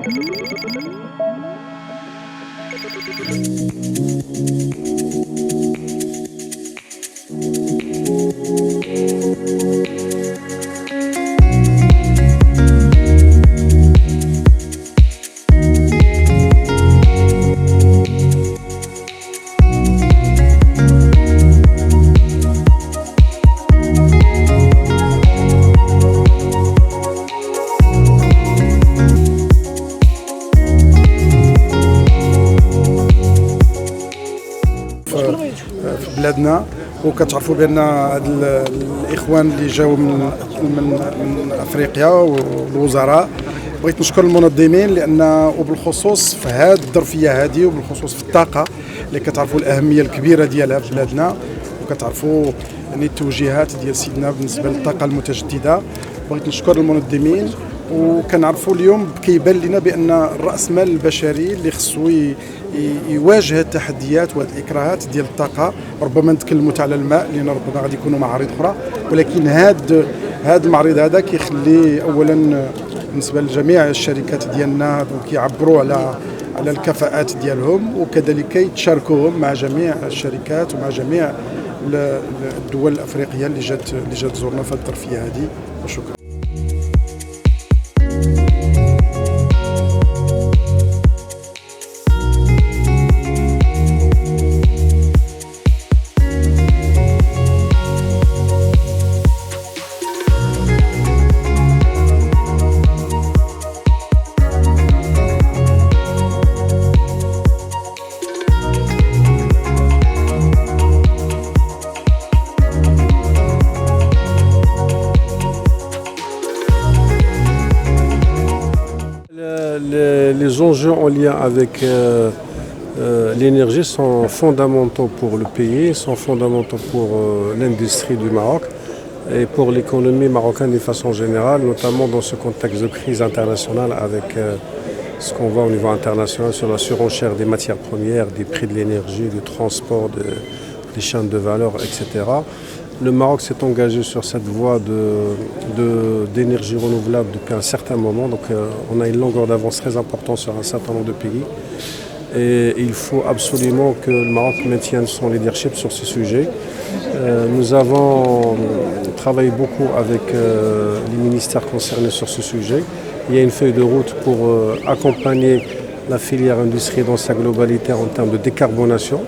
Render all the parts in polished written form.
في بلادنا، وكتعرفوا بان هاد الاخوان اللي جاوا من افريقيا والوزراء، بغيت نشكر المنظمين لان وبالخصوص في هذه الظرفيه هذه، وبالخصوص في الطاقه اللي كتعرفوا الاهميه الكبيره ديالها في بلادنا، وكتعرفوا يعني التوجيهات ديال سيدنا بالنسبه للطاقه المتجدده. بغيت نشكر المنظمين، وكنعرفوا اليوم كيبان لنا بان الراسمال البشري اللي خصو يواجه التحديات والاكراهات ديال الطاقه. ربما نتكلموا على الماء لان ربما غادي يكونوا معارض اخرى، ولكن هذا المعرض هذا كيخلي اولا بالنسبه لجميع الشركات ديالنا كيعبروا على الكفاءات ديالهم، وكذلك يتشاركوهم مع جميع الشركات ومع جميع الدول الافريقيه اللي جات تزورنا في الظرفيه هذه. وشكرا. Les enjeux en lien avec l'énergie sont fondamentaux pour le pays, sont fondamentaux pour l'industrie du Maroc et pour l'économie marocaine de façon générale, notamment dans ce contexte de crise internationale avec ce qu'on voit au niveau international sur la surenchère des matières premières, des prix de l'énergie, du transport, des chaînes de valeur, etc. Le Maroc s'est engagé sur cette voie d'énergie renouvelable depuis un certain moment. Donc on a une longueur d'avance très importante sur un certain nombre de pays. Et il faut absolument que le Maroc maintienne son leadership sur ce sujet. Nous avons travaillé beaucoup avec les ministères concernés sur ce sujet. Il y a une feuille de route pour accompagner la filière industrie dans sa globalité en termes de décarbonation.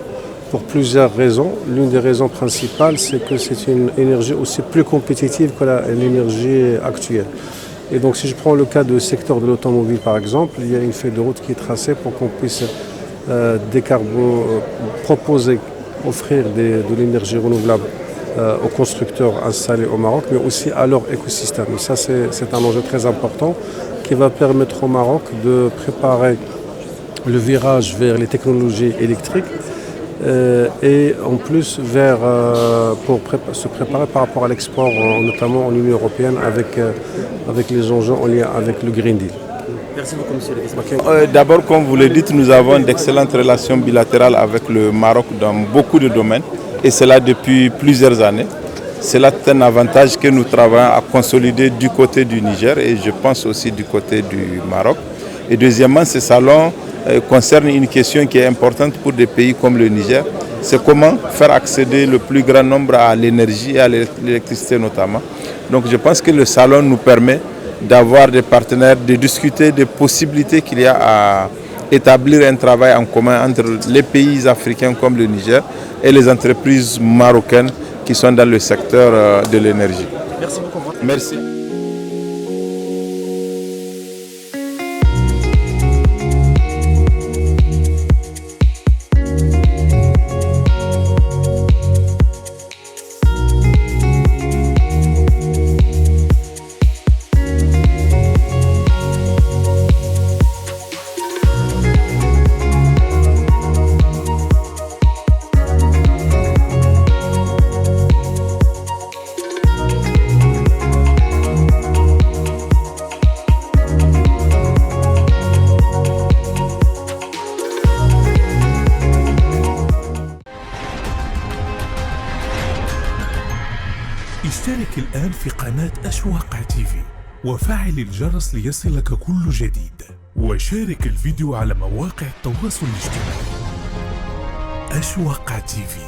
Pour plusieurs raisons. L'une des raisons principales, c'est que c'est une énergie aussi plus compétitive que l'énergie actuelle. Et donc si je prends le cas du secteur de l'automobile par exemple, il y a une feuille de route qui est tracée pour qu'on puisse proposer, offrir de l'énergie renouvelable aux constructeurs installés au Maroc, mais aussi à leur écosystème. Et ça c'est un enjeu très important qui va permettre au Maroc de préparer le virage vers les technologies électriques et en plus pour se préparer par rapport à l'export, notamment en Union européenne, avec les enjeux en lien avec le Green Deal. Merci beaucoup, monsieur le vice-président. D'abord, comme vous le dites, nous avons d'excellentes relations bilatérales avec le Maroc dans beaucoup de domaines, et cela depuis plusieurs années. Cela est un avantage que nous travaillons à consolider du côté du Niger et je pense aussi du côté du Maroc. Et deuxièmement, ce salon concerne une question qui est importante pour des pays comme le Niger, c'est comment faire accéder le plus grand nombre à l'énergie et à l'électricité notamment. Donc je pense que le salon nous permet d'avoir des partenaires, de discuter des possibilités qu'il y a à établir un travail en commun entre les pays africains comme le Niger et les entreprises marocaines qui sont dans le secteur de l'énergie. Merci beaucoup. Merci. اشترك الآن في قناة أشواق تيفي وفعل الجرس ليصلك كل جديد. وشارك الفيديو على مواقع التواصل الاجتماعي. أشواق تي في،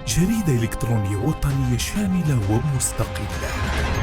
جريدة إلكترونية وطنية شاملة ومستقلة.